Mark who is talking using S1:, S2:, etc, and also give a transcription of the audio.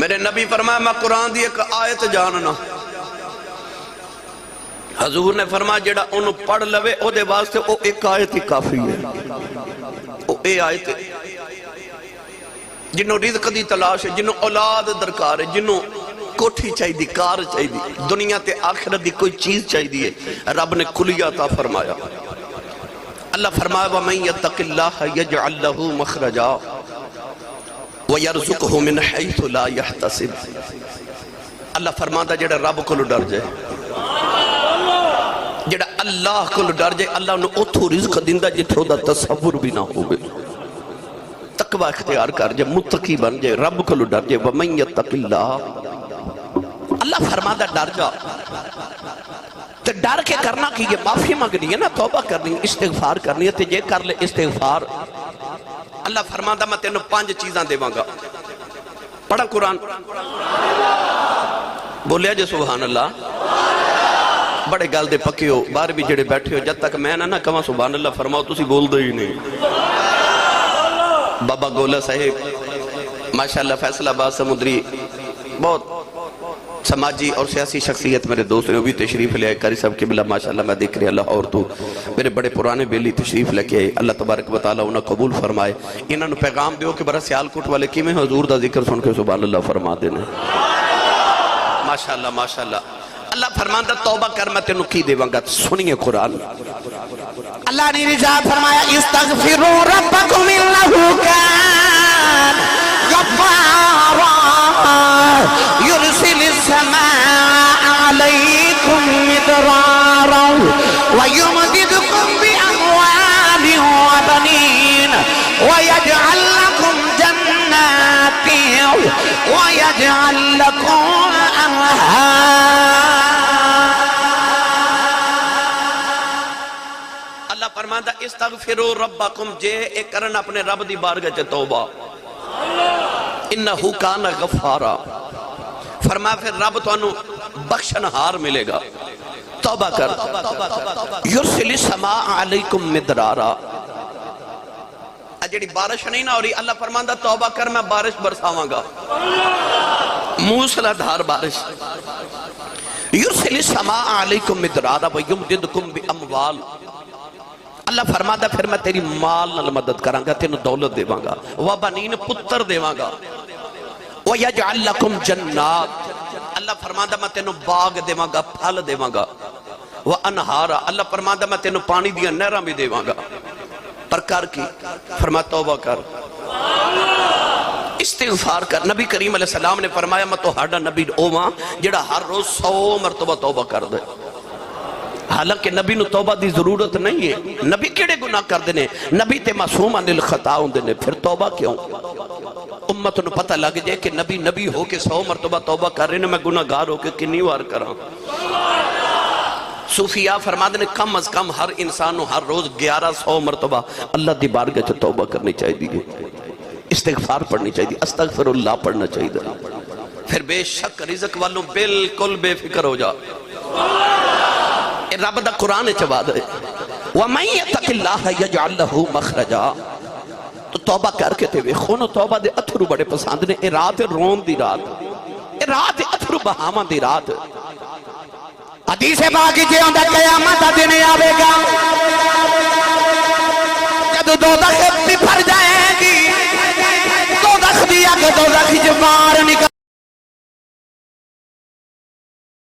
S1: میرے نبی فرمایا میں قرآن دی ایک آیت جاننا. حضور نے فرمایا جڑا انہوں پڑھ لوے او دے واسطے او ایک آیت ہی کافی ہے. او اے آیت ہے جنہوں رزق دی تلاش ہے، جنہوں اولاد درکار ہے، جنہوں کوٹھی چاہی دی، کار چاہی دی، دنیا تے آخرت دی کوئی چیز چاہی دی ہے، رب نے کلیہ عطا فرمایا. اللہ فرمایا وَمَن يَتَّقِ اللَّهَ يَجْعَل لَّهُ مَخْرَجًا وَيَرْزُقْهُ مِنْ حَيْثُ لَا يَحْتَسِبُ. اللہ فرماتا جڑا رب کو ڈر جائے، جڑا اللہ کو ڈر جائے، اللہ انہوں اتھو رزق دیندہ جتھو دا تصور بھی نہ ہوگے. تقوی اختیار کر جائے، متقی بن جائے، رب کو ڈر جائے. وَمَن يَتَّقِ اللَّهَ، اللہ فرماتا ڈر جا. تو ڈر کے کرنا کی یہ معافی مانگنی ہے نا، توبہ کرنی، استغفار کرنی ہے. تو یہ کر لے استغفار. اللہ فرماتا میں تینوں 5 چیزاں دے مانگا. پڑھا قرآن، بولیا جے سبحان اللہ. بڑے گل دے پکے ہو، باہر بھی جڑے بیٹھے ہو، جب تک میں نہ کہاں سبحان اللہ فرماؤ تسی بول دے ہی نہیں. بابا گولا صاحب ماشاءاللہ فیصل آباد سمندری بہت سماجی اور سیاسی شخصیت میرے دوست نے بھی تشریف لے آئے. قاری صاحب کی بلا ماشاءاللہ میں دیکھ رہے اللہ اور تو میرے بڑے پرانے بیلی تشریف لے کے آئے. اللہ تبارک و تعالیٰ انہیں قبول فرمائے. انہوں نے پیغام دیو کہ برا سیالکوٹ والے کی میں حضور دا ذکر سن کے سبحان اللہ فرما دینے. ماشاءاللہ ماشاءاللہ. اللہ فرماندہ توبہ کر میں تینوں کی دے وانگا. سنیے قرآن.
S2: اللہ نے رجاء فرمایا استغفروا ربکم انہو کان غفارا يرسل السماء عليكم مدرارا ويمددكم بأموال وبنين ويجعل لكم جنات ويجعل لكم أنهار.
S1: اللہ فرماتا استغفروا ربکم جے ایک کرن اپنے رب دی بارگاہ چے توبہ. انہو کان غفارا. فرمایا پھر رب تو انہوں بخشنہار ملے گا. توبہ کر. یرسل السماء علیکم مدرارا. جڑی بارش نہیں نہ ہو رہی، اللہ فرماندہ توبہ کر میں بارش برساواں گا، موسلا دھار بارش. یرسل السماء علیکم مدرارا ویمددکم باموال. اللہ فرماتا پھر میں تیری مال نال مدد کروں گا، تینوں دولت دے وانگا، وبنین پتر دے وانگا. وَيَجْعَلْ لَكُمْ جَنَّاتِ. اللہ فرماتا میں تینوں باغ دے وانگا، پھل دے وانگا. وَأَنْهَارَ. اللہ فرماتا میں تینوں پانی دیا نہراں بھی دے وانگا. پر کر کی فرمایا توبہ کر، استغفار کر. نبی کریم علیہ السلام نے فرمایا میں تو ہاڑا نبی اوواں جڑا ہر روز 100 مرتبہ توبہ کر دے. حالانکہ نبی نو توبہ دی ضرورت نہیں ہے. نبی کیڑے گناہ کر دینے؟ نبی تے معصوم عن الخطا ہوں دینے. پھر توبہ کیوں؟ امت نو پتہ لگ جائے کہ نبی ہو کے 100 مرتبہ توبہ کر رہے ہیں، میں گناہ گار ہو کے کنی وار کراں. صوفیاء فرما دینے کم از کم ہر انسان نو ہر روز 1100 مرتبہ اللہ دی بارگاہ چ توبہ کرنی چاہیے، استغفار پڑھنی چاہیے، استغفر اللہ پڑھنا چاہیے. پھر بے شک رزق والوں بالکل بے فکر ہو جا. رب دا قرآن چباد ہے وَمَن يَتَّقِ اللَّهَ يَجْعَل لَّهُ مَخْرَجًا. تو توبہ کر کے تے ویکھو توبہ دے اتھرو بڑے پسند نے. اے رات رون دی رات، اے رات اتھرو بہاواں دی رات.
S2: حدیث باقی جے ہوندہ قیامت دن آوے گا جدو دوزخ بھی بھر جائیں گی، دوزخ دیا کہ دوزخ جو باہر نکل